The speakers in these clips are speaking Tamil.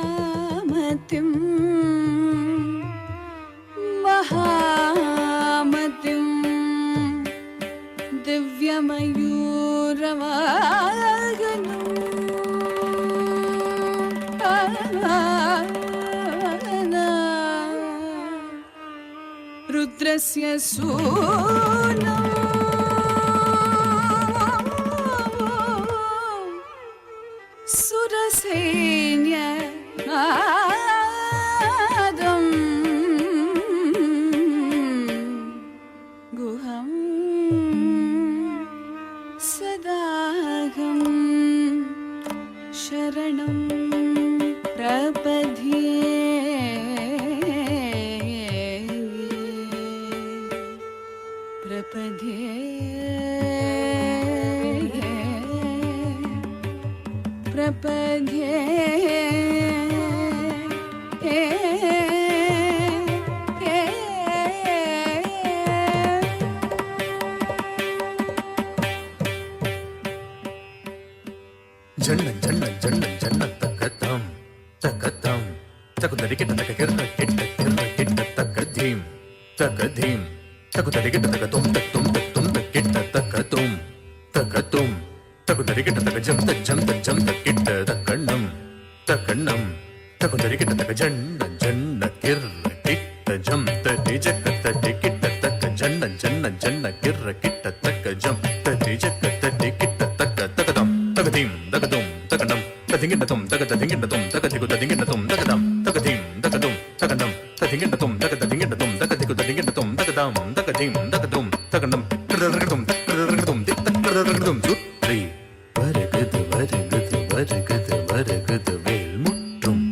महामतिं महामतिं दिव्यमयूरवाहनं रुद्रस्य सूनम् सुरसैन्यनादं गुहं सदाहं शरणं प्रपद्ये प्रपद्ये ஜன்னன் ஜன்னன் ஜன்னன் ஜன்னன் தக்கத்தாம் தக்கத்தாம் தகுதரி கிட்ட தக்க கிட்ட கிட்ட கிட்ட கிட்ட தக்கதீம் தக்கதீம் தகுதரி கிட்ட தக்க தும் தும் தும் கிட்ட தக்கதும் தக்கதும் தகுதரி கிட்ட தக்க ஜம் ஜம் கிட்ட தக்கண்ணம் தக்கண்ணம் தகுதரி கிட்ட தக்க ஜன்னன் ஜன்ன கிர்ர கிட்ட ஜம் தடி ஜக்க தடி கிட்ட தக்க ஜன்னன் ஜன்னன் ஜன்ன கிர்ர கிட்ட தக்க ஜம் தடி ஜக்க தடி கிட்ட தக்க தக்கதம் தகதீம் தகதும் தகனம் ததிங்கிட்டதும் தகததிங்கிட்டதும் தகதிகுததிங்கிட்டதும் தகதம் தகதீம் தகதும் தகனம் ததிங்கிட்டதும் தகததிங்கிட்டதும் தகதிகுததிங்கிட்டதும் தகதாம் தகதீம் தகதும் தகனம் கிரரகதும் கிரரகதும் தித்தரகதும் சுற்றி வருகுது வருகுது வருகுது வருகுது வேல் முற்றும்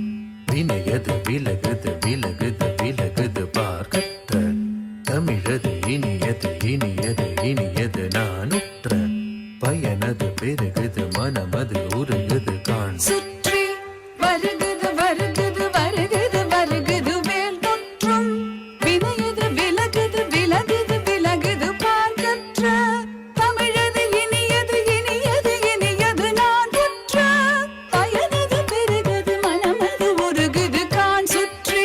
வினையது விலகுது விலகுது விலகுது பார்க்கத்த தமிழது இனியது இனியது இனியது நானுற்ற பயனது பெருகுது மனமது உருகுது காண் சுற்றி வருகுது வருகுது வருகுது வருகுது வேல் முற்றும் வினையது விலகுது விலகுது விலகுது பார்க்கற்ற தமிழது இனியது இனியது இனியது நான் உற்ற பயனது பெருகுது மனமது உருகுது காண் சுற்றி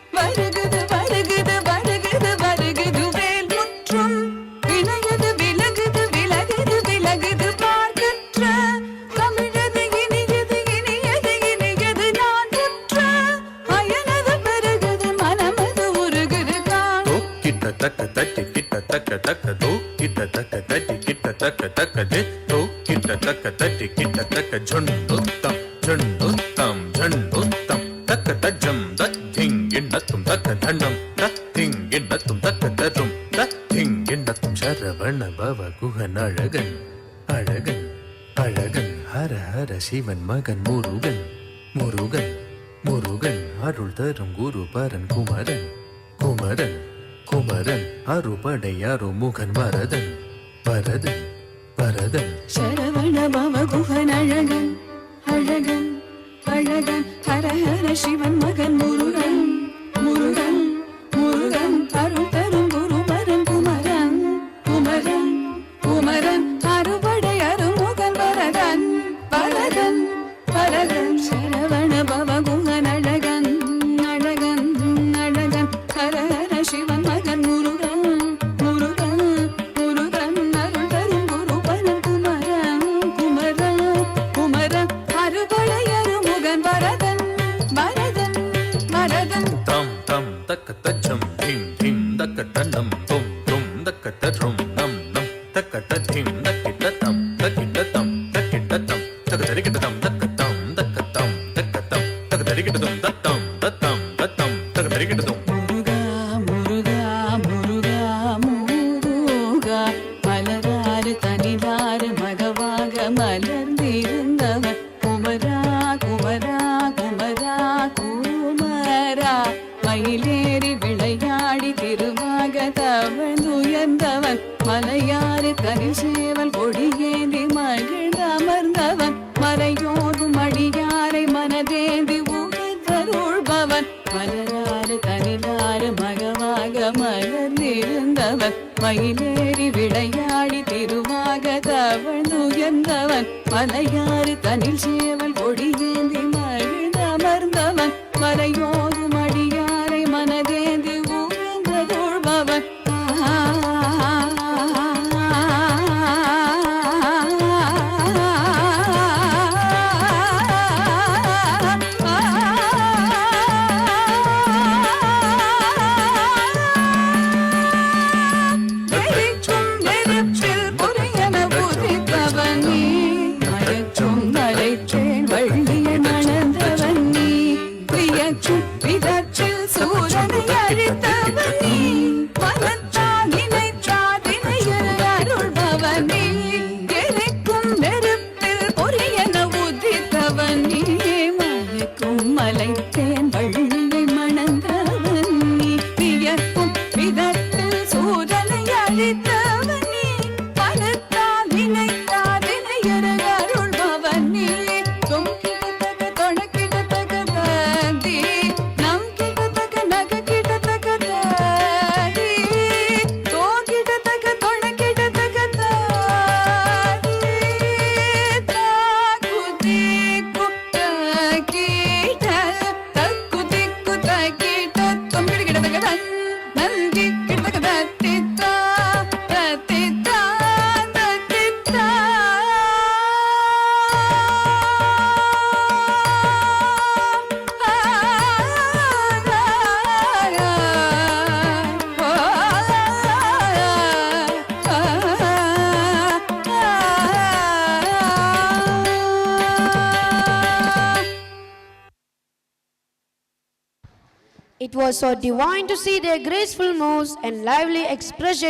வருகுது வருகுது வருகுது வருகுது வேல் முற்றும் வினையது விலகுது விலகுது விலகுது பார்க்கற்ற தமிழது இனியது இனியது இனியது நான் உற்ற பயனது பெருகுது மனமது உருகுது காண் கிட்ட தக்க தட்டி கிட்ட தக்க தக்க தோ கிட்ட தக்க தட்டி கிட்ட தக்க தக்க தே தோ கிட்ட தக்க தட்டி கிட்ட தக்க ஜொண்டுத்தம் ஜொண்டுத்தம் ஜொண்டுத்தம் தக்க தஜம் தத்திங் எண்ணத்தும் தக்க தண்டம் தத்திங் எண்ணத்தும் தக்க தரும் தத்திங் எண்ணத்தும் சரவண பவ குகன் அழகன் அழகன் அழகன் ஹர ஹர சிவன் மகன் முருகன் முருகன் முருகன் அருள் தரும் குரு பரன் குமரன் குமரன் குமரன் அறுபடை அருமுகன் வரதன் வரதன் வரதன் சரவண பவ குகன் அழகன் அழகன் அழகன் ஹர ஹர சிவன் மகன் முருகன் முருகன் முருகன் அருள் தரும் குரு பரன் குமரன் குமரன் குமரன் அறுபடை அருமுகன் வரதன் வரதன் வரதன் சரவண பவ குகன் அழகன் அழகன் அழகன் ஹர ஹர சிவன் மகன் முருகன் முருகன் முருகன் அருள் தரும் குரு பரன் குமரன் குமரன் குமரன் அறுபடை அருமுகன் வரதன் வரதன் வரதன் தம் தம் தக்க தஜம் தீம் தீம் தக்க தண்டம் தும் தும் தக்க தரும் நம் நம் தக்க தீம் தக்கிட்ட தம் தக்கிட்ட தம் தக்கிட்ட தம் தக்க தரிக்கிட்ட தம் தக்க தம் தக்க தம் தக்க தம் தக்க தரிக்கிட்ட தம் தத்தம் தத்தம் தத்தம் தக்க தரிக்கிட்ட தம் முருகா முருகா முருகா முருகா மலராறு தனிதாறு மகவாக மலர்ந்திருந்தவன் குமரா குமரா குமரா குமரா மயிலேறி விளையாடி திருவாக தவழ்ந்துயர்ந்தவன் மலையாறு கரிசேவல் கொடியேந்தி மகிழ் அமர்ந்தவன் மலையோதும் அடியாரை மனதேந்தி உகந்தருள்பவன் மலராறு தனிதாறு மகவாக மலர்ந்திருந்தவன் மயிலேறி விளையாடி திருவாக தவழ்ந்துயர்ந்தவன் மலையாறு தனில் சேவல் கொடியேந்தி மகிழ்ந்தமர்ந்தவன் மலையோடு மடியாரை மனதேந்தி ஊழ்ந்ததுள்பவன் மலைத்தேன் வள்ளியை மணந்தவன் நீ வியக்கும் விதத்தில் சூரனை அழித்தவன் நீ மனத்தால் நினைத்தாதினையரு அருள்பவன் நீ தொங்கிடத்தக்க தொணக்கிடத்தக்க தாதி நம் கிடத்தக்க நக கிடத்தக்க தாதி தோங்கிடத்தக்க தொணக்கிடத்தக்க தாதி தாக்குதி குட்டகி It was so divine to see their graceful moves and lively expression